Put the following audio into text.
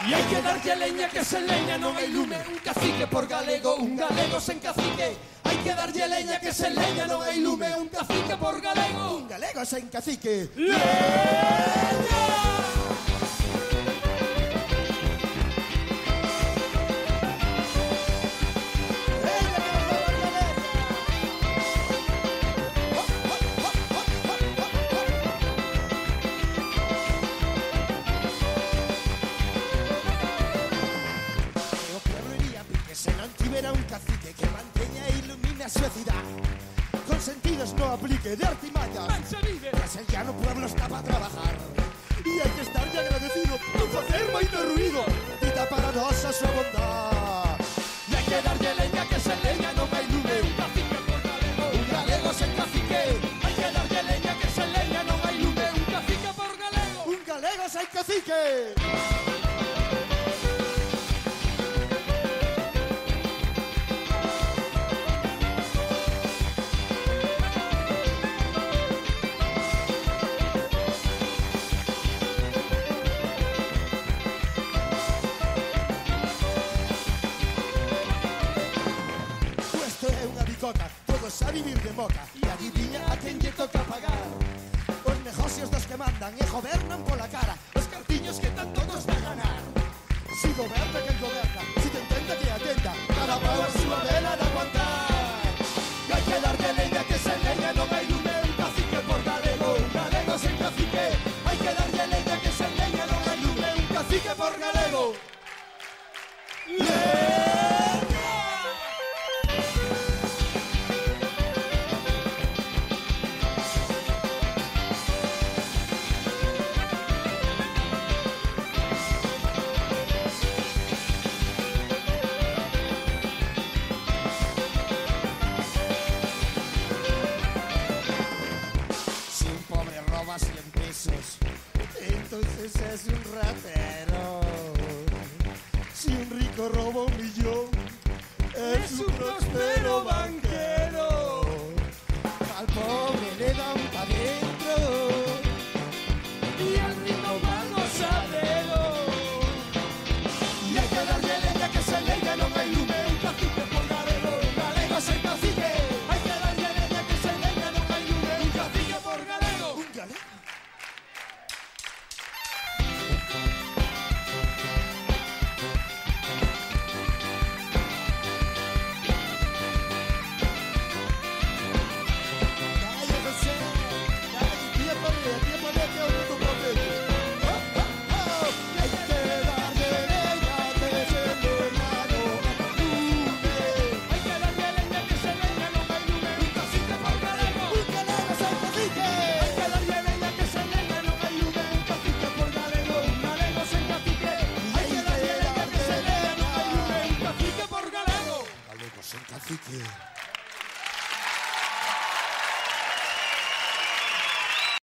E hai que darlle leña que sen leña non hai lume. Un cacique por galego, un galego sen cacique. Hai que darlle leña que sen leña non hai lume. Un cacique por galego, un galego sen cacique. Leña! Era un cacique que manteña e ilumina a súa cidade con sentidos no aplique de artimañas. Tras el llano pueblo está para trabajar e hai que estarlle agradecido por facer moito ruido. Dita para nós a súa bondad. E hai que darlle leña que sen leña non hai lume. Un cacique por galego, un galego sen cacique. Hai que darlle leña que sen leña non hai lume. Un cacique por galego, un galego sen cacique. Todos a vivir de moca e adivinha a quen lle toca pagar. Os negocios dos que mandan e gobernan pola cara, os cartiños que tanto nos de ganar. Si goberna quen goberna, si te entenda que atenda, cada pau a súa vela de aguantar. E hai que darlle leña que sen leña non hai lume. Un cacique por galego, un galego sen cacique. Hai que darlle leña que sen leña non hai lume. Un cacique por galego. Entonces es un ratero. Si un rico roba 1 millón, es un próspero banquero. Al pobre le dan pa' dentro y al rico va gozadero. Y hay que darle leña que se leña non hai lume. Un cacique por galego, un galego sen cacique. Hai que darlle leña que se leña non hai lume. Un cacique por galego, un galego. Cacique.